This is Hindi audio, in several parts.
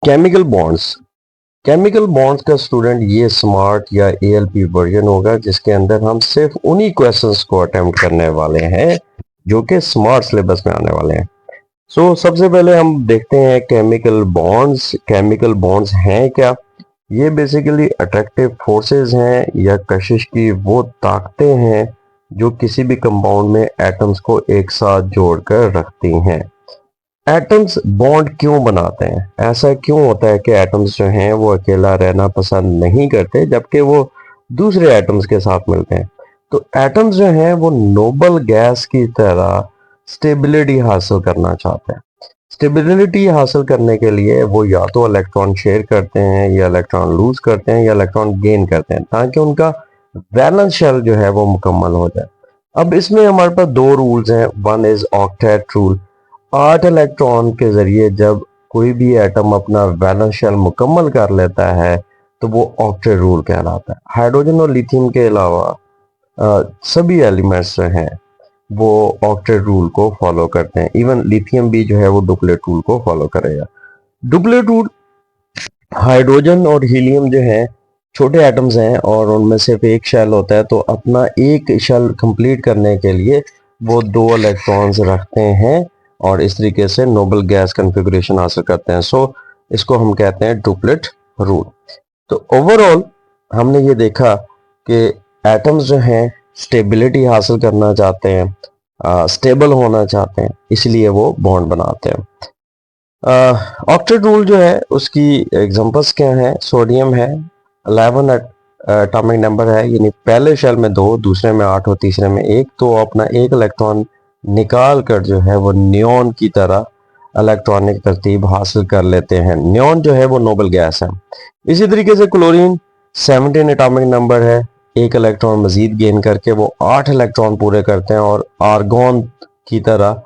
Chemical bonds. केमिकल बॉन्ड्स का स्टूडेंट ये स्मार्ट या एएलपी वर्जन होगा जिसके अंदर हम सिर्फ उन्हीं क्वेश्चंस को अटेम्प्ट करने वाले हैं जो कि स्मार्ट सिलेबस में आने वाले हैं। सबसे पहले हम देखते हैं केमिकल बॉन्ड्स। केमिकल बॉन्ड्स हैं क्या? ये बेसिकली अट्रैक्टिव फोर्सेस हैं या कशिश की वो ताकतें हैं जो किसी भी कंपाउंड में एटम्स को एक साथ जोड़कर रखती हैं। एटम्स बॉन्ड क्यों बनाते हैं? ऐसा क्यों होता है कि एटम्स जो हैं वो अकेला रहना पसंद नहीं करते जबकि वो दूसरे एटम्स के साथ मिलते हैं? तो एटम्स जो हैं वो नोबल गैस की तरह स्टेबिलिटी हासिल करना चाहते हैं। स्टेबिलिटी हासिल करने के लिए वो या तो इलेक्ट्रॉन शेयर करते हैं या इलेक्ट्रॉन लूज करते हैं या इलेक्ट्रॉन गेन करते हैं ताकि उनका वैलेंस शेल जो है वो मुकम्मल हो जाए। अब इसमें हमारे पास दो रूल्स हैं। One is octet rule. 8 electron के जरिए जब कोई भी एटम अपना वैलेंस शेल मुकम्मल कर लेता है तो वो ऑक्टेट रूल कहलाता है। हाइड्रोजन और लिथियम के अलावा सभी एलिमेंट्स जो हैं वो ऑक्टेट रूल को फॉलो करते हैं। इवन लिथियम भी जो है वो डुप्लेट रूल को फॉलो करेगा। डुप्लेट रूल, हाइड्रोजन और हीलियम जो है छोटे एटम्स हैं और उनमें सिर्फ एक शेल होता है, तो अपना एक शेल कंप्लीट करने के लिए वो 2 इलेक्ट्रॉन्स रखते हैं और इस तरीके से नोबल गैस कॉन्फ़िगरेशन हासिल करते हैं। इसको हम कहते हैं डुप्लेट रूल। तो ओवरऑल हमने ये देखा कि एटम्स जो हैं स्टेबिलिटी हासिल करना चाहते हैं, स्टेबल होना चाहते हैं, इसलिए वो बॉन्ड बनाते हैं। ऑक्टेट रूल जो है उसकी एग्जांपल्स क्या हैं? सोडियम है, 11 एटॉमिक नंबर है, यानी पहले शेल में 2, दूसरे में 8 और तीसरे में 1। तो अपना एक इलेक्ट्रॉन निकाल कर जो है वो नियॉन की तरह इलेक्ट्रॉनिक तरतीब हासिल कर लेते हैं। नियॉन जो है वो नोबल गैस है। इसी तरीके से क्लोरीन 17 एटॉमिक नंबर है, एक इलेक्ट्रॉन मजीद गेन करके वो 8 इलेक्ट्रॉन पूरे करते हैं और आर्गोन की तरह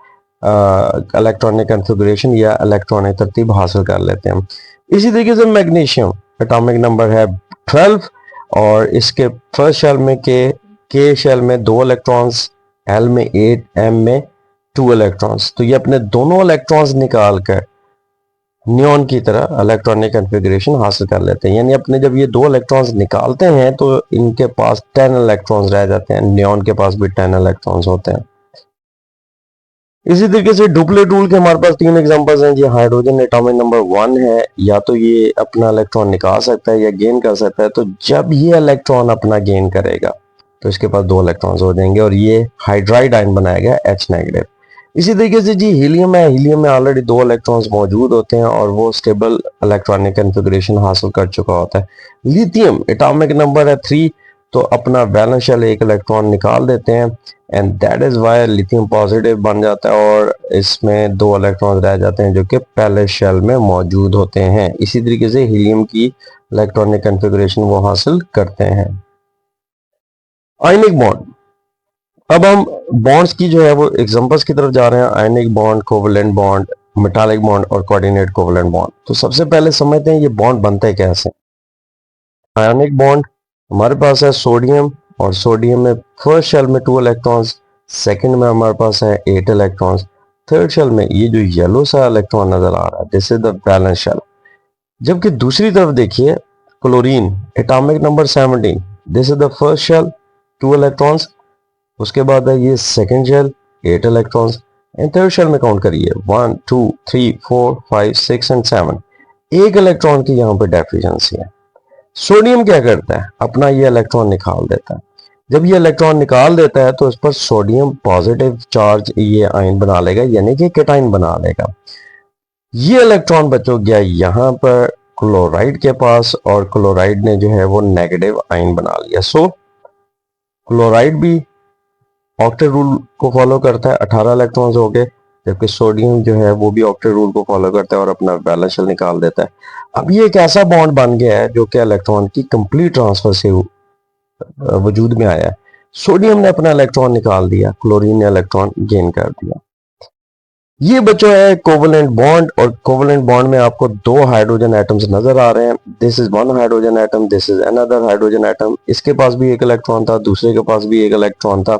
इलेक्ट्रॉनिक कॉन्फ़िगरेशन या इलेक्ट्रॉनिक तरतीब हासिल कर लेते हैं। इसी तरीके से मैग्नीशियम एटॉमिक नंबर है 12 और इसके फर्स्ट शेल में के शेल में 2 इलेक्ट्रॉन्स, एल में 8, एम में 2 इलेक्ट्रॉन्स। तो ये अपने दोनों इलेक्ट्रॉन्स निकाल कर नियॉन की तरह इलेक्ट्रॉनिक कॉन्फ़िगरेशन हासिल कर लेते हैं। यानी अपने जब ये 2 इलेक्ट्रॉन्स निकालते हैं तो इनके पास 10 इलेक्ट्रॉन्स रह जाते हैं। नियॉन के पास भी 10 इलेक्ट्रॉन्स होते हैं। इसी तरीके से डुप्लेट रूल के हमारे पास 3 एग्जांपल्स हैं जी। हाइड्रोजन एटॉमिक नंबर 1 है, या तो ये अपना इलेक्ट्रॉन निकाल सकता है या गेन कर सकता है। तो जब ये इलेक्ट्रॉन अपना गेन करेगा तो इसके पास 2 इलेक्ट्रॉन्स हो जाएंगे और ये हाइड्राइड आयन बनाएगा H नेगेटिव। इसी तरीके से जी हीलियम है, हीलियम में ऑलरेडी 2 इलेक्ट्रॉन्स मौजूद होते हैं और वो स्टेबल इलेक्ट्रॉनिक कॉन्फ़िगरेशन हासिल कर चुका होता है। लिथियम एटॉमिक नंबर है 3, तो अपना वैलेंस शेल एक इलेक्ट्रॉन निकाल देते हैं and that is why lithium positive बन जाता है और इसमें 2 इलेक्ट्रॉन रह जाते हैं जो कि पहले शेल में मौजूद होते हैं। इसी तरीके से हीलियम की इलेक्ट्रॉनिक कॉन्फ़िगरेशन वो हासिल करते हैं। Ionic bond. अब हम बॉन्ड्स की जो है वो एग्जांपल्स की तरफ जा रहे हैं। Ionic bond, covalent bond, metallic bond और कोऑर्डिनेट कोवेलेंट बॉन्ड। तो सबसे पहले समझते हैं ये बॉन्ड बनते कैसे। आयनिक बॉन्ड हमारे पास है सोडियम और सोडियम में फर्स्ट शेल में 2 इलेक्ट्रॉन्स, सेकंड में हमारे पास है 8 इलेक्ट्रॉन्स, थर्ड शेल में ये जो येलो सा इलेक्ट्रॉन नजर आ रहा है this is the valence shell. जबकि दूसरी तरफ देखिए chlorine atomic number 17, this is the first shell 2 electrons, उसके बाद है ये second shell 8 electrons and third shell में काउंट करिए 1 2 3 4 5 6 एंड 7, एक इलेक्ट्रॉन की यहाँ पे डेफिशिएंसी है। सोडियम क्या करता है? अपना ये इलेक्ट्रॉन निकाल देता है। जब ये इलेक्ट्रॉन निकाल देता है तो इस पर सोडियम पॉजिटिव चार्ज ये आयन बना लेगा, यानी कि कैटायन बना लेगा। ये इलेक्ट्रॉन बचो गया यहाँ पर क्लोराइड के पास और क्लोराइड ने जो है वो नेगेटिव आयन बना लिया। क्लोराइड भी ऑक्टेट रूल को फॉलो करता है, 18 इलेक्ट्रॉन्स हो गए, जबकि सोडियम जो है वो भी ऑक्टेट रूल को फॉलो करता है और अपना वैलेंस शेल निकाल देता है। अब ये एक ऐसा बॉन्ड बन गया है जो कि इलेक्ट्रॉन की कंप्लीट ट्रांसफर से वजूद में आया है। सोडियम ने अपना इलेक्ट्रॉन निकाल दिया, क्लोरीन ने इलेक्ट्रॉन गेन कर दिया। ये बचा है कोवेलेंट बॉन्ड और कोवेलेंट बॉन्ड में आपको 2 हाइड्रोजन एटम्स नजर आ रहे हैं। This is 1 hydrogen atom, this is another hydrogen atom. इसके पास भी एक इलेक्ट्रॉन था, दूसरे के पास भी एक इलेक्ट्रॉन था।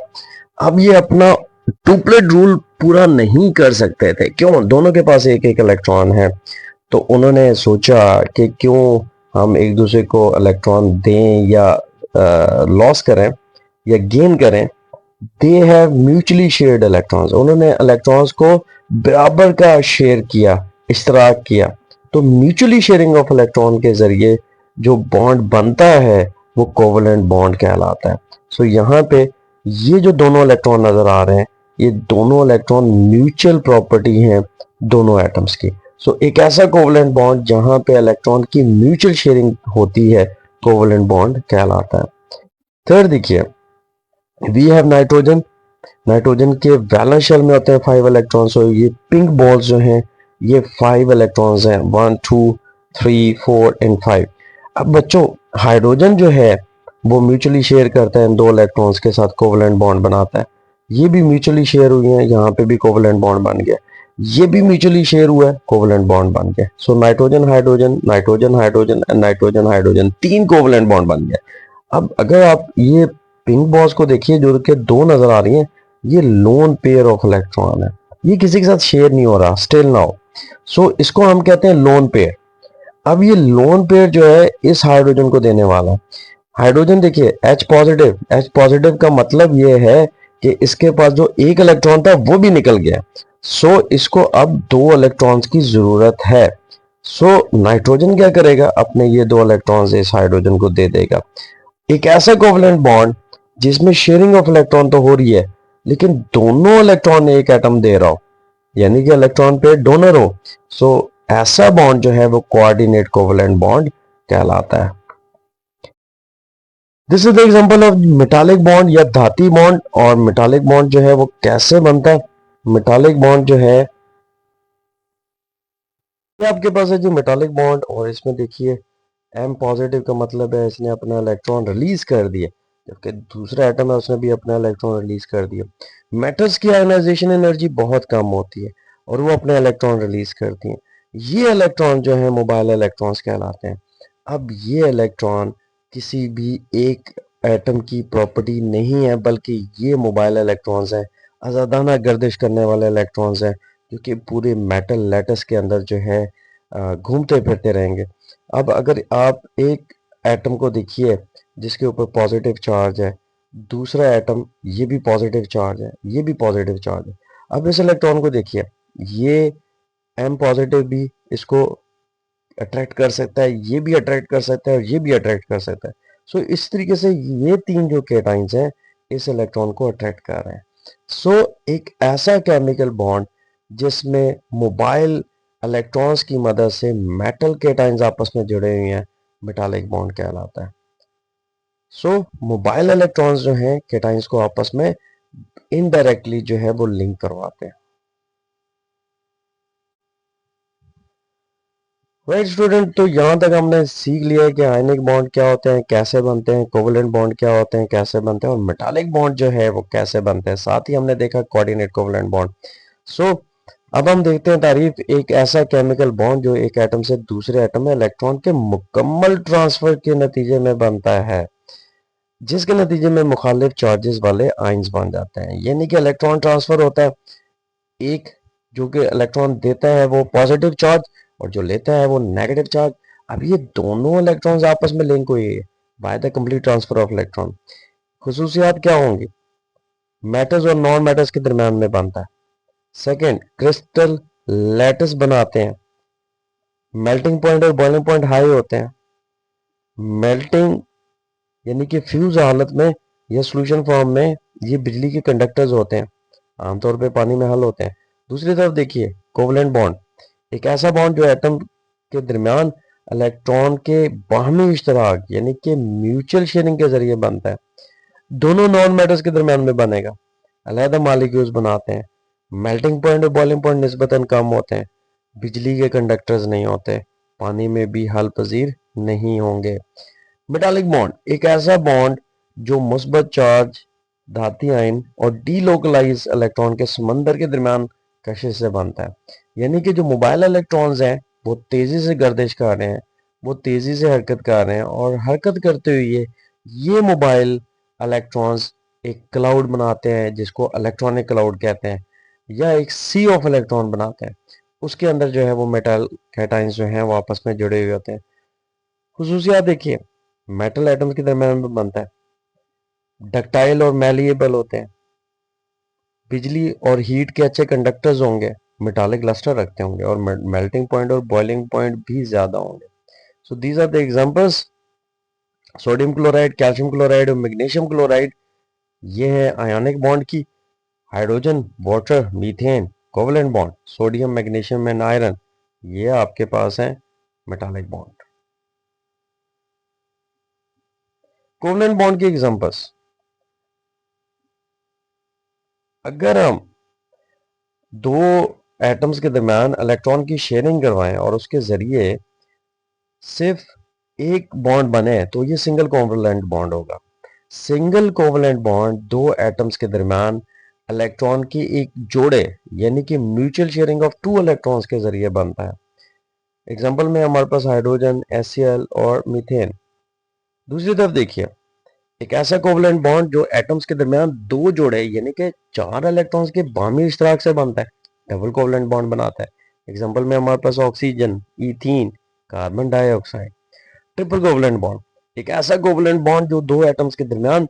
अब ये अपना डुप्लेट रूल पूरा नहीं कर सकते थे। क्यों? दोनों के पास एक एक इलेक्ट्रॉन है। तो उन्होंने सोचा कि क्यों हम एक दूसरे को इलेक्ट्रॉन दें या लॉस करें या गेन करें। They have mutually shared electrons, उन्होंने इलेक्ट्रॉन्स को बराबर का शेयर किया, इश्तराक किया। तो म्यूचुअली शेयरिंग ऑफ इलेक्ट्रॉन के जरिए जो बॉन्ड बनता है वो कोवलेंट बॉन्ड कहलाता है। सो यहाँ पे ये जो दोनों इलेक्ट्रॉन नजर आ रहे हैं, ये दोनों इलेक्ट्रॉन म्यूचुअल प्रॉपर्टी हैं दोनों एटम्स की। सो एक ऐसा कोवलेंट बॉन्ड जहां पे इलेक्ट्रॉन की म्यूचुअल शेयरिंग होती है, कोवलेंट बॉन्ड कहलाता है। थर्ड देखिए, वी हैव नाइट्रोजन। नाइट्रोजन के वैलेंस शेल में होते हैं 5 इलेक्ट्रॉन्स। और ये पिंक बॉल्स जो हैं ये 5 इलेक्ट्रॉन्स हैं, 1 2 3 4 एंड 5। अब बच्चों हाइड्रोजन जो है वो म्यूचुअली शेयर करता है इन दो इलेक्ट्रॉन्स के साथ, कोवलेंट बॉन्ड बनाता है। ये भी म्यूचुअली शेयर हुई है, यहाँ पे भी कोवलेंट बॉन्ड बन गया। ये भी म्यूचुअली शेयर हुआ है, कोवलेंट बॉन्ड बन गया। So nitrogen hydrogen, nitrogen hydrogen and nitrogen hydrogen, 3 covalent bond बन गया। अब अगर आप ये पिंक बॉल्स को देखिए जो कि 2 नजर आ रही हैं, ये लोन पेयर ऑफ इलेक्ट्रॉन है, ये किसी के साथ शेयर नहीं हो रहा स्टिल नाउ। सो इसको हम कहते हैं लोन पेयर। अब ये लोन पेयर जो है इस हाइड्रोजन को देने वाला है। हाइड्रोजन देखिए H पॉजिटिव, H पॉजिटिव का मतलब ये है कि इसके पास जो एक इलेक्ट्रॉन था वो भी निकल गया। सो इसको अब 2 इलेक्ट्रॉन्स की जरूरत है। सो नाइट्रोजन क्या करेगा, अपने ये 2 इलेक्ट्रॉन्स इस हाइड्रोजन को दे देगा। एक ऐसा कोवलेंट बॉन्ड जिसमें शेयरिंग ऑफ इलेक्ट्रॉन तो हो रही है, लेकिन दोनों इलेक्ट्रॉन एक एटम दे रहा हो, यानी कि इलेक्ट्रॉन पे डोनर हो। सो ऐसा बॉन्ड जो है वो कोऑर्डिनेट कोवलेंट बॉन्ड कहलाता है। This is the example of metallic bond या धाती बॉन्ड। और मेटालिक बॉन्ड जो है वो कैसे बनता है, मेटालिक बॉन्ड जो है ये आपके पास है जो मेटालिक बॉन्ड, और इसमें देखिए एम पॉजिटिव का मतलब है इसने अपना इलेक्ट्रॉन रिलीज कर दिया, जबकि दूसरा एटम है उसने भी अपना इलेक्ट्रॉन रिलीज कर दिया। मेटल्स की आयनाइजेशन एनर्जी बहुत कम होती है और वो अपने इलेक्ट्रॉन रिलीज करती हैं। ये इलेक्ट्रॉन जो है मोबाइल इलेक्ट्रॉन्स कहलाते हैं। अब ये इलेक्ट्रॉन किसी भी एक एटम की प्रॉपर्टी नहीं है, बल्कि ये मोबाइल इलेक्ट्रॉन्स हैं, आज़ादाना गर्दिश करने वाले इलेक्ट्रॉन्स हैं, जो कि पूरे मेटल लैटिस के अंदर जो है घूमते फिरते रहेंगे। अब अगर आप एक एटम को देखिए जिसके ऊपर पॉजिटिव चार्ज है, दूसरा एटम ये भी पॉजिटिव चार्ज है, ये भी पॉजिटिव चार्ज है। अब इस इलेक्ट्रॉन को देखिए, ये एम पॉजिटिव भी इसको अट्रैक्ट कर सकता है, ये भी अट्रैक्ट कर सकता है और ये भी अट्रैक्ट कर सकता है। सो इस तरीके से ये 3 जो केटाइंस हैं इस इलेक्ट्रॉन को अट्रैक्ट कर रहे हैं। सो एक ऐसा केमिकल बॉन्ड जिसमें मोबाइल इलेक्ट्रॉन्स की मदद से मेटल केटाइंस आपस में जुड़े हुए हैं, मेटालिक बॉन्ड कहलाता है। सो मोबाइल इलेक्ट्रॉन्स जो हैं केटाइंस को आपस में इनडायरेक्टली जो है वो लिंक करवाते हैं। राइट स्टूडेंट, तो यहाँ तक हमने सीख लिया है कि आयनिक बॉन्ड क्या होते हैं, कैसे बनते हैं, कोवलेंट बॉन्ड क्या होते हैं, कैसे बनते हैं, और मेटालिक बॉन्ड जो है वो कैसे बनते हैं। साथ ही हमने देखा कोऑर्डिनेट कोवलेंट बॉन्ड। सो अब हम देखते हैं तारीफ एक ऐसा केमिकल बॉन्ड जो एक एटम से दूसरे एटम में इलेक्ट्रॉन के मुकम्मल ट्रांसफर के नतीजे में बनता है, जिसके नतीजे में मुखालिफ चार्जेस वाले आयंस बन जाते हैं। यानी कि इलेक्ट्रॉन ट्रांसफर होता है, एक जो कि इलेक्ट्रॉन देता है वो पॉजिटिव चार्ज और जो लेता है वो नेगेटिव चार्ज। अब ये दोनों इलेक्ट्रॉन्स आपस में लिंक हुए हैं by the complete transfer of electron. खुसूसियात क्या होंगी, मेटल्स और नॉन मेटल्स के दरम्यान में बनता है। सेकंड, क्रिस्टल लैटिस बनाते हैं, मेल्टिंग पॉइंट और बॉइलिंग पॉइंट हाई होते हैं। मेल्टिंग यानी कि फ्यूज हालत में या सॉल्यूशन फॉर्म में ये बिजली के कंडक्टर्स होते हैं, आमतौर पे पानी में हल होते हैं। दूसरी तरफ देखिए कोवलेंट बॉन्ड, एक ऐसा बॉन्ड जो एटम के दरमियान इलेक्ट्रॉन के बाहमी इश्तराक यानी कि म्यूचुअल शेयरिंग के जरिए बनता है। दोनों नॉन मेटल्स के दरमियान में बनेगा, अलहदा मालिक्यूल्स बनाते हैं। मेल्टिंग पॉइंट और बॉइलिंग पॉइंट निस्बतन कम होते हैं, बिजली के कंडक्टर्स नहीं होते, पानी में भी हल पजीर नहीं होंगे। मेटालिक बॉन्ड एक ऐसा बॉन्ड जो मुस्बत चार्ज, धाती आयन और डीलोकलाइज इलेक्ट्रॉन के समंदर के दरमियान कशिश से बनता है। यानी कि जो मोबाइल इलेक्ट्रॉन्स हैं वो तेजी से गर्दिश कर रहे हैं, वो तेजी से हरकत कर रहे हैं, और हरकत करते हुए ये मोबाइल इलेक्ट्रॉन्स एक क्लाउड बनाते हैं जिसको इलेक्ट्रॉनिक क्लाउड कहते हैं, या एक सी ऑफ इलेक्ट्रॉन बनाते हैं। उसके अंदर जो है वो मेटल कैटाइंस जो हैं वो आपस में जुड़े हुए होते हैं। खुसूसियात देखिए, मेटल एटम्स के दरमियान में बनता है, डक्टाइल और मैलिएबल होते हैं, बिजली और हीट के अच्छे कंडक्टर्स होंगे, मेटालिक लस्टर रखते होंगे और मेल्टिंग पॉइंट और बॉइलिंग पॉइंट भी ज्यादा होंगे। So these are the examples, sodium chloride, calcium chloride और मैग्नीशियम क्लोराइड। ये है आयनिक बॉन्ड की, hydrogen, water, methane, covalent bond, sodium, magnesium and iron, ये आपके पास है मेटालिक बॉन्ड। कोवलेंट बॉन्ड के एग्जांपल्स, अगर हम दो एटम्स के दरमियान इलेक्ट्रॉन की शेयरिंग करवाएं और उसके जरिए सिर्फ एक बॉन्ड बने तो ये सिंगल कोवलेंट बॉन्ड होगा। सिंगल कोवलेंट बॉन्ड दो एटम्स के दरमियान इलेक्ट्रॉन की एक जोड़े यानी कि mutual sharing of two electrons के जरिए बनता है। एग्जांपल में हमारे पास हाइड्रोजन, HCl और मीथेन। दूसरी तरफ देखिए, एक ऐसा कोवलेंट बॉन्ड जो एटम्स के दरमियान दो जोड़े यानी कि चार इलेक्ट्रॉन्स के बामी इश्तराक से बनता है, डबल कोवलेंट बॉन्ड बनाता है। एग्जांपल में हमारे पास oxygen, ethene, carbon dioxide. Triple covalent bond, एक ऐसा कोवलेंट बॉन्ड जो दो एटम्स के दरमियान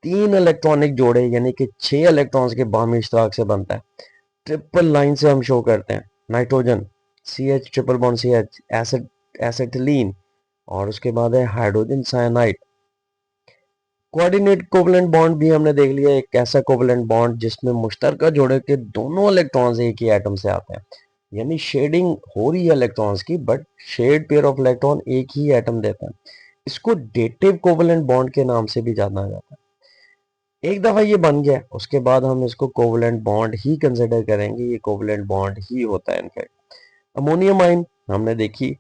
तीन इलेक्ट्रॉनिक जोड़े यानी कि छह इलेक्ट्रॉन्स के बामी इश्तराक से बनता है। ट्रिपल लाइन से हम शो करते हैं, nitrogen, CH triple bond CH, acetylene, और उसके बाद है hydrogen cyanide. Coordinate covalent bond भी हमने देख लिया, एक ऐसा कोवलेंट बॉन्ड जिसमें मुश्तरका जोड़े के दोनों इलेक्ट्रॉन्स एक ही एटम से आते हैं, यानी शेडिंग हो रही है इलेक्ट्रॉन्स की but shared pair of electron एक ही एटम देता है। इसको डेटिव कोवलेंट बॉन्ड के नाम से भी जाना जाता है। एक दफा ये बन गया उसके बाद हम इसको कोवलेंट बॉन्ड ही कंसिडर करेंगे, ये कोवलेंट बॉन्ड ही होता है इनफैक्ट। अमोनियम आयन हमने देखी,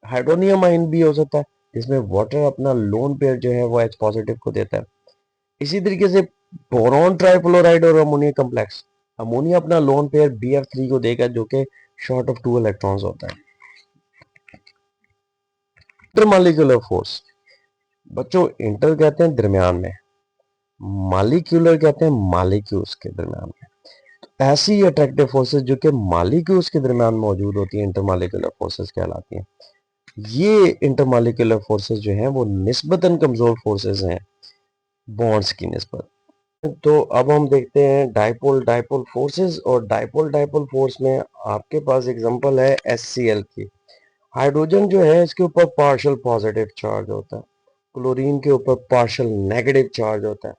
हाइड्रोनियम आयन भी हो सकता है जिसमें वाटर अपना लोन पेयर जो है वो H पॉजिटिव को देता है। इसी तरीके से बोरॉन ट्राइफ्लोराइड और अमोनिया कॉम्प्लेक्स, अमोनिया अपना लोन पेयर BF3 को देगा जो कि शॉर्ट ऑफ टू इलेक्ट्रॉन्स होता है। इंटरमॉलिक्यूलर फोर्स, बच्चों इंटर कहते हैं दरमियान में, मॉलिक्यूलर कहते हैं मॉलिक्यूल्स के दरमियान में। तो ऐसी अट्रैक्टिव फोर्सेस जो कि मॉलिक्यूल्स के दरमियान मौजूद होती हैं इंटरमॉलिक्यूलर फोर्सेस कहलाती हैं। ये इंटरमॉलिक्यूलर फोर्सेस जो हैं वो निस्बतन कमजोर फोर्सेस हैं बॉन्ड्स की निस्बत। तो अब हम देखते हैं डाइपोल डाइपोल फोर्सेस, और डाइपोल डाइपोल फोर्स में आपके पास एग्जांपल है HCl की। हाइड्रोजन जो है इसके ऊपर पार्शियल पॉजिटिव चार्ज होता है, क्लोरीन के ऊपर पार्शियल नेगेटिव चार्ज होता है,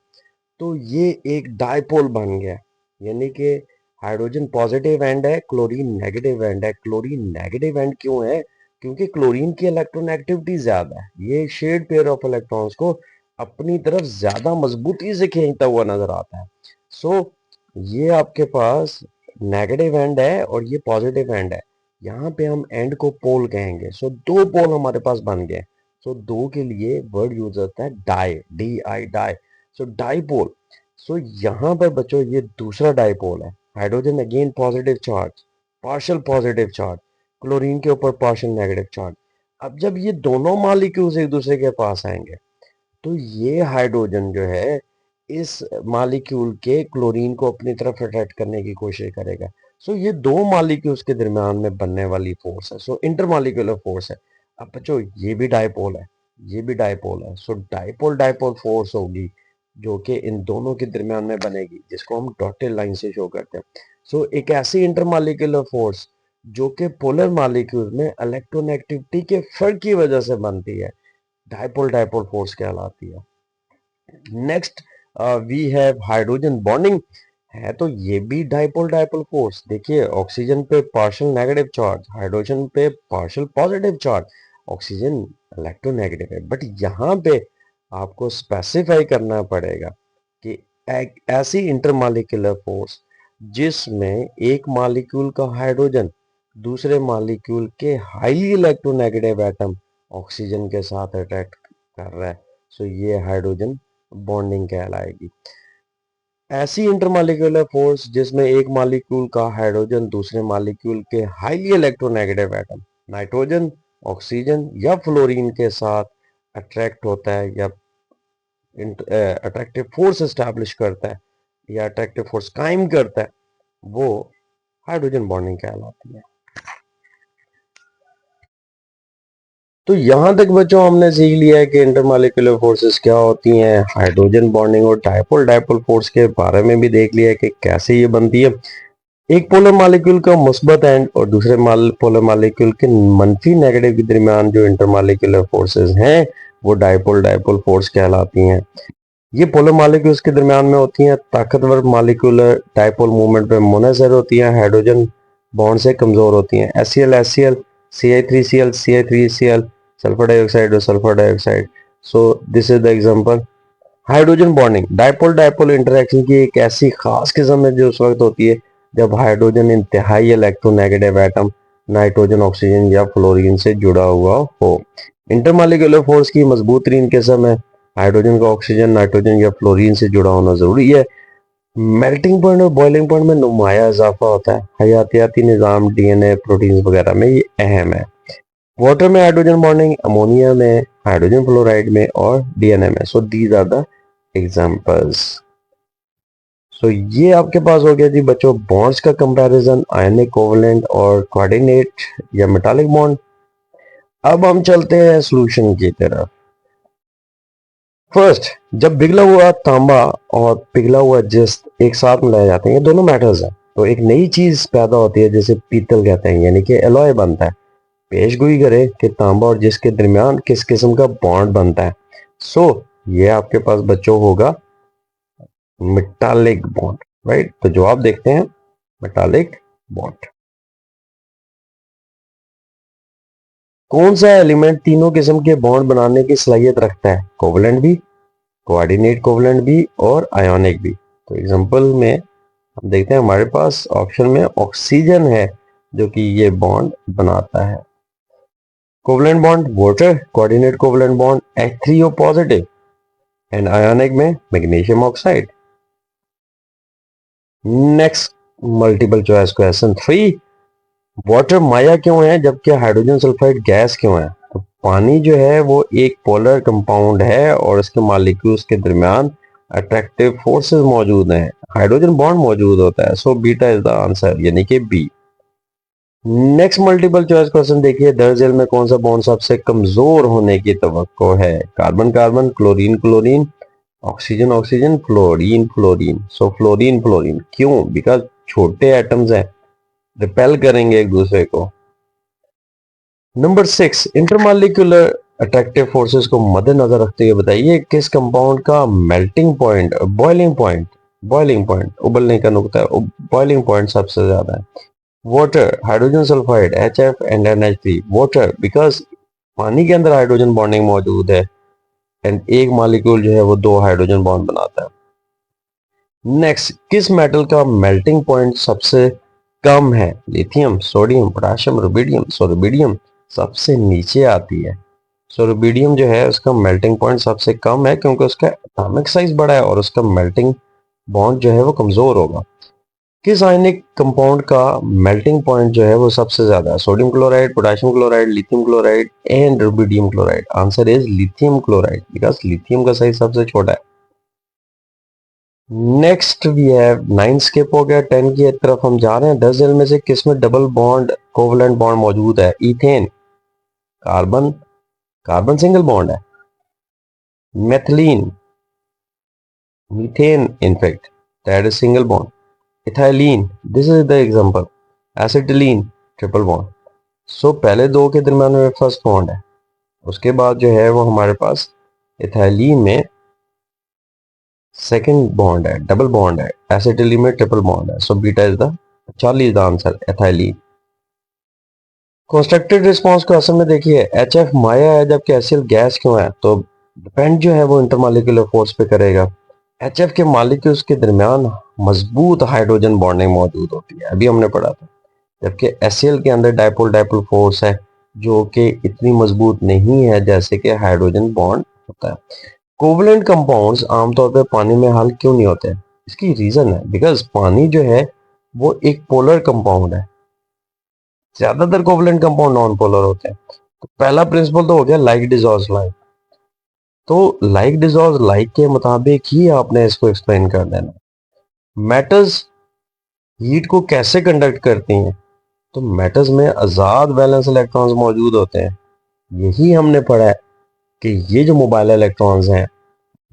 तो ये एक डाइपोल बन गया। यानी कि हाइड्रोजन पॉजिटिव एंड है, क्लोरीन नेगेटिव एंड है। क्लोरीन नेगेटिव एंड क्यों है? क्योंकि क्लोरीन की इलेक्ट्रोनेगेटिविटी ज्यादा है, ये शेड पेयर ऑफ इलेक्ट्रॉन्स को अपनी तरफ ज्यादा मजबूती से खींचता हुआ नजर आता है। सो ये आपके पास नेगेटिव एंड है और ये पॉजिटिव एंड है, यहाँ पे हम एंड को पोल कहेंगे। सो दो पोल हमारे पास बन गए। सो दो के लिए वर्ड यूज होता है डाई, DI डाई। सो डाइपोल। सो यहाँ पर बच्चों ये दूसरा डाइपोल है, hydrogen again positive charge, partial positive charge, chlorine के ऊपर पार्शियल नेगेटिव चार्ज। अब जब ये दोनों मॉलिक्यूल्स एक दूसरे के पास आएंगे तो ये हाइड्रोजन जो है इस मॉलिक्यूल के क्लोरीन को अपनी तरफ अट्रैक्ट करने की कोशिश करेगा। सो ये दो मॉलिक्यूल्स के दरमियान में बनने वाली फोर्स है, सो इंटरमॉलिक्यूलर फोर्स है। अब बच्चों ये भी डाइपोल है, ये भी डाइपोल है, सो डाइपोल डाइपोल फोर्स होगी जो कि इन दोनों के दरमियान में बनेगी, जिसको हम डॉटेड लाइन से शो करते हैं। सो एक ऐसी इंटरमॉलिक्यूलर फोर्स जो कि पोलर मॉलिक्यूल में इलेक्ट्रोनेगेटिविटी के फर्क की वजह से बनती है, डाइपोल डाइपोल फोर्स कहलाती है। Next we have hydrogen bonding, है तो ये भी डाइपोल डाइपोल फोर्स। देखिए ऑक्सीजन पे पार्शियल नेगेटिव चार्ज, हाइड्रोजन पे partial positive charge, oxygen electronegative है, बट यहाँ पे आपको स्पेसिफाई करना पड़ेगा कि एक ऐसी इंटरमॉलिक्यूलर फोर्स जिसमें एक मॉलिक्यूल का हाइड्रोजन दूसरे मॉलिक्यूल के हाईली इलेक्ट्रोनेगेटिव एटम ऑक्सीजन के साथ अटैक कर रहा है, सो ये हाइड्रोजन बॉन्डिंग कहलाएगी। ऐसी इंटरमॉलिक्यूलर फोर्स जिसमें एक मॉलिक्यूल का हाइड्रोजन दूसरे मॉलिक्यूल के highly electronegative atom nitrogen, oxygen या फ्लोरीन के साथ अट्रैक्ट होता है या अट्रैक्टिव फोर्स एस्टैब्लिश करता है या अट्रैक्टिव फोर्स कायम करता है, वो हाइड्रोजन बॉन्डिंग कहलाती है। तो यहां तक बच्चों हमने सीख लिया है कि इंटरमॉलिक्यूलर फोर्सेस क्या होती हैं, हाइड्रोजन बॉन्डिंग और डायपोल डायपोल फोर्स के बारे में भी देख लिया है कि कैसे ये बनती है। एक पोलर मॉलिक्यूल का मुस्बत एंड और दूसरे पोलर मॉलिक्यूल के मनफी नेगेटिव के दरमियान जो इंटरमॉलिक्यूलर फोर्सेस हैं वो डायपोल डायपोल फोर्स कहलाती हैं। ये पोलर मॉलिक्यूल्स के दरमियान में होती हैं। ताकतवर मॉलिक्यूलर डायपोल मूवमेंट में मुनहसर होती हैं, हाइड्रोजन बॉन्ड से कमजोर होती हैं। HCl HCl CH3Cl CH3Cl sulphur dioxide और sulphur dioxide. So this is the example. Hydrogen bonding dipole dipole interaction की एक ऐसी खास किस्म है जो उस वक्त होती है जब हाइड्रोजन इंतहाई इलेक्ट्रोनेगेटिव एटम नाइट्रोजन ऑक्सीजन या फ्लोरीन से जुड़ा हुआ हो। इंटरमॉलिक्यूलर फोर्स की मजबूत तरीन किस्म है हाइड्रोजन का ऑक्सीजन नाइट्रोजन या फ्लोरीन से जुड़ा होना जरूरी है। मेल्टिंग पॉइंट और बॉइलिंग पॉइंट में नुमाया इजाफा होता है। हयातियाती निज़ाम DNA प्रोटीन्स वगैरह में ये अहम है। वाटर में हाइड्रोजन बॉन्डिंग, अमोनिया में, हाइड्रोजन फ्लोराइड में और DNA में। So these are the examples. सो ये आपके पास हो गया जी बच्चों बॉन्ड्स का कंपैरिजन, आयनिक कोवलेंट और कोऑर्डिनेट या मेटालिक बॉन्ड। अब हम चलते हैं सॉल्यूशन की तरफ। फर्स्ट, जब पिघला हुआ तांबा और पिघला हुआ जिस्त एक साथ मिलाए जाते हैं, ये दोनों मेटल्स हैं, तो एक नई चीज पैदा होती है जिसे पीतल कहते हैं, यानी कि एलॉय बनता है। पेशगोई करें कि तांबा और जिस्त के दरमियान किस किस्म का बॉन्ड बनता है। सो ये आपके पास बच्चों होगा मेटालिक बॉन्ड, राइट। तो जवाब देखते हैं, मेटालिक बॉन्ड। कौन सा एलिमेंट तीनों किस्म के बॉन्ड बनाने की सलाहियत रखता है? कोवलेंट भी, कोऑर्डिनेट कोवलेंट भी और आयोनिक भी। तो एग्जांपल में हम देखते हैं हमारे पास ऑप्शन में ऑक्सीजन है जो कि ये बॉन्ड बनाता है। Covalent bond water, coordinate covalent bond H3O positive and ionic में magnesium oxide. Next multiple choice question 3, water माया क्यों है जबकि हाइड्रोजन सल्फाइड गैस क्यों है? तो पानी जो है वो एक पोलर कंपाउंड है और इसके मॉलिक्यूल्स के दरमियान अट्रैक्टिव फोर्सेस मौजूद हैं, हाइड्रोजन बॉन्ड मौजूद होता है। So beta is the answer, यानी कि B. Next multiple choice question देखिए, दरअसल में कौन सा बॉन्ड सबसे कमजोर होने की तवक्को है? Carbon carbon, chlorine chlorine, oxygen oxygen, fluorine fluorine. So fluorine fluorine क्यों? बिकॉज छोटे एटम्स हैं, रिपेल करेंगे एक दूसरे को। नंबर 6, इंटरमॉलिक्यूलर अट्रैक्टिव फोर्सेस को मद्देनजर रखते हुए बताइए किस कंपाउंड का मेल्टिंग पॉइंट, बॉइलिंग पॉइंट उबलने का नुकता, बॉइलिंग पॉइंट सबसे ज्यादा है? Water, hydrogen sulphide HF and NH3। Water because पानी के अंदर हाइड्रोजन बॉन्डिंग मौजूद है एंड एक मॉलिक्यूल जो है वो दो हाइड्रोजन बॉन्ड बनाता है। नेक्स्ट, किस मेटल का मेल्टिंग पॉइंट सबसे कम है? Lithium, sodium, potassium, rubidium. So rubidium सबसे नीचे आती है। सो रुबिडियम जो है उसका मेल्टिंग पॉइंट सबसे कम है क्योंकि उसका एटॉमिक साइज बड़ा है और उसका मेल्टिंग बॉन्ड जो है वो कमजोर होगा। किस आयनिक कंपाउंड का मेल्टिंग पॉइंट जो है वो सबसे ज्यादा है? Sodium chloride, potassium chloride, lithium chloride and rubidium chloride. Answer is lithium chloride because lithium का साइज सबसे छोटा है। नेक्स्ट वी हैव 9 स्किप हो गया, 10 की तरफ हम जा रहे हैं। 10 जल में से किस में डबल बॉन्ड कोवलेंट बॉन्ड मौजूद है? Ethane, carbon, carbon single bond है, methylene, methane in fact that is single bond, ethylene, this is the example, acetylene triple bond. So पहले दो के दरमियान में फर्स्ट बॉन्ड है, उसके बाद जो है वो हमारे पास इथाइलीन में सेकंड बॉन्ड है, डबल बॉन्ड है, एसिटिलीन में ट्रिपल बॉन्ड है। So beta is the, Charlie is the answer, ethylene. Constructed response को असल में देखिए, HF माया है जबकि HCl गैस क्यों है? तो डिपेंड जो है वो इंटरमॉलिक्यूलर फोर्स पे करेगा। HF के मॉलिक्यूल्स के दरमियान मजबूत हाइड्रोजन बॉन्डिंग मौजूद होती है, अभी हमने पढ़ा था, जबकि HCl के अंदर डायपोल डायपोल फोर्स है जो कि इतनी मजबूत नहीं है जैसे कि हाइड्रोजन बॉन्ड होता है। कोवलेंट कंपाउंड्स आमतौर पर पानी में हल क्यों नहीं होते? इसकी रीजन है बिकॉज पानी जो है वो एक पोलर कंपाउंड है, ज्यादातर कोवलेंट कंपाउंड नॉन पोलर होते हैं। तो पहला प्रिंसिपल तो हो गया लाइक डिसॉल्व्स लाइक, तो लाइक डिसॉल्व्स लाइक के मुताबिक ही आपने इसको एक्सप्लेन कर देना। मेटल्स हीट को कैसे कंडक्ट करती हैं? तो मेटल्स में आजाद वैलेंस इलेक्ट्रॉन्स मौजूद होते हैं यही हमने पढ़ा है कि ये जो मोबाइल इलेक्ट्रॉन्स हैं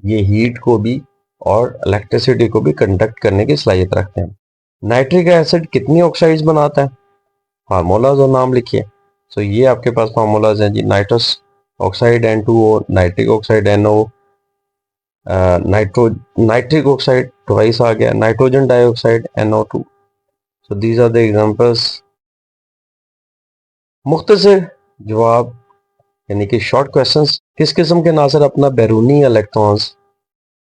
ये हीट को भी और इलेक्ट्रिसिटी को भी कंडक्ट करने की सलाहियत रखते हैं। नाइट्रिक एसिड कितनी ऑक्साइड्स बनाता है? फार्मूलाज और नाम लिखिए। सो ये आपके पास फार्मूलाज हैं जी। Nitrous oxide N2O, nitric oxide NO, nitro nitric oxide twice आ गया, nitrogen dioxide NO2। So these are the examples. मुख्तसर जवाब यानी कि शॉर्ट क्वेश्चंस। किस किस्म के अनासर अपना बैरूनी इलेक्ट्रॉन्स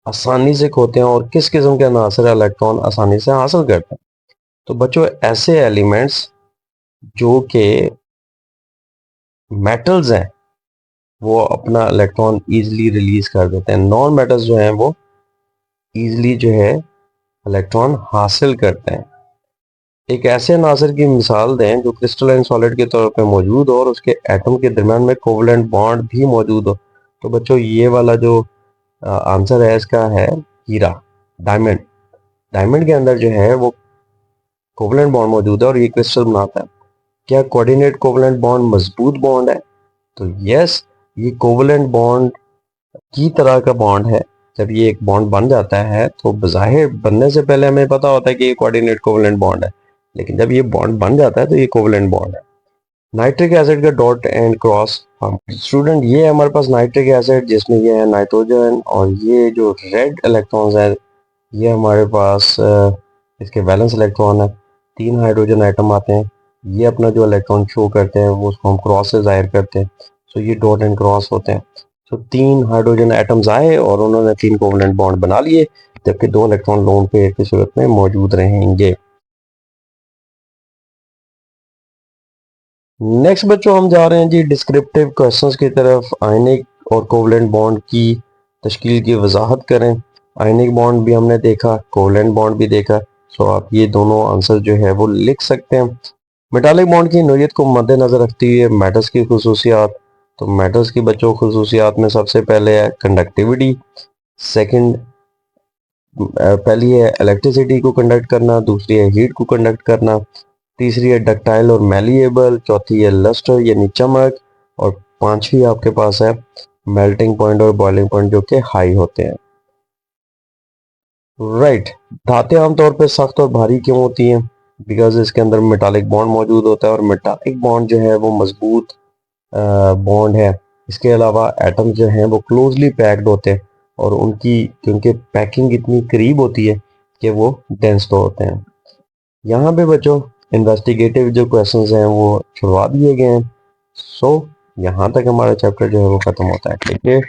आसानी से खोते हैं और किस किस्म के अनासर इलेक्ट्रॉन आसानी से हासिल करते हैं? तो बच्चों ऐसे एलिमेंट्स जो कि मेटल्स हैं वो अपना इलेक्ट्रॉन इजीली रिलीज कर देते हैं। नॉन मेटल्स जो हैं वो इजीली जो है इलेक्ट्रॉन हासिल करते हैं। एक ऐसे अनासर की मिसाल दें जो क्रिस्टलाइन सॉलिड के तौर पे मौजूद हो और उसके एटम के दरमियान में कोवलेंट बॉन्ड भी मौजूद हो। तो बच्चों ये वाला जो आंसर है इसका है हीरा, डायमंड। डायमंड के अंदर जो है वो कोवलेंट बॉन्ड मौजूद है और ये क्रिस्टल बनाता है। क्या कोऑर्डिनेट कोवलेंट बॉन्ड मजबूत बॉन्ड है? तो यस, ये कोवलेंट बॉन्ड की तरह का बॉन्ड है। जब ये एक बॉन्ड बन जाता है तो बज़ाहिर बनने से पहले हमें पता होता है कि ये कोऑर्डिनेट कोवलेंट बॉन्ड है, लेकिन जब ये बॉन्ड बन जाता है तो ये कोवलेंट बॉन्ड है। नाइट्रिक एसिड का dot and cross form. Student ये है हमारे पास नाइट्रिक एसिड जिसमें ये है नाइट्रोजन, और ये जो रेड इलेक्ट्रॉन्स है ये हमारे पास इसके वैलेंस इलेक्ट्रॉन है। 3 हाइड्रोजन आइटम आते हैं, ये अपना जो इलेक्ट्रॉन शो करते हैं वो उसको हम क्रॉस से जाहिर करते हैं। सो ये डॉट एंड क्रॉस होते हैं। सो 3 हाइड्रोजन एटम्स आए और उन्होंने 3 कोवलेंट बॉन्ड बना लिए, जबकि 2 इलेक्ट्रॉन लोन पेयर की सूरत में मौजूद रहेंगे। नेक्स्ट बच्चों हम जा रहे हैं जी डिस्क्रिप्टिव क्वेश्चंस की तरफ। आयनिक और कोवलेंट बॉन्ड की तश्कील की वजाहत करें। आयनिक बॉन्ड भी हमने देखा, कोवलेंट बॉन्ड भी देखा। सो आप ये दोनों आंसर जो है वो लिख सकते हैं। मेटालिक बॉन्ड की नोयत को मद्देनजर रखती हुए मेटल्स की खसूसियात। तो मेटल्स की बच्चों खसूसियात में सबसे पहले है कंडक्टिविटी, सेकंड पहली है इलेक्ट्रिसिटी को कंडक्ट करना, दूसरी है हीट को कंडक्ट करना, तीसरी है डक्टाइल और मैलिएबल, चौथी है लस्टर यानी चमक, और पांचवी आपके पास है मेल्टिंग पॉइंट और बॉइलिंग पॉइंट जो कि हाई होते हैं। राइट। धातें आमतौर पर सख्त और भारी क्यों होती हैं? बिकॉज इसके अंदर मेटालिक बॉन्ड मौजूद होता है और मेटालिक बॉन्ड जो है वो मजबूत बॉन्ड है। इसके अलावा एटम जो हैं वो क्लोजली पैक्ड होते हैं और उनकी क्योंकि पैकिंग इतनी करीब होती है कि वो डेंस तो होते हैं। यहाँ पे बच्चों इन्वेस्टिगेटिव जो क्वेश्चंस हैं वो छुड़वा दिए गए हैं। सो यहाँ तक हमारा चैप्टर जो है वो ख़त्म होता है। ठीक है।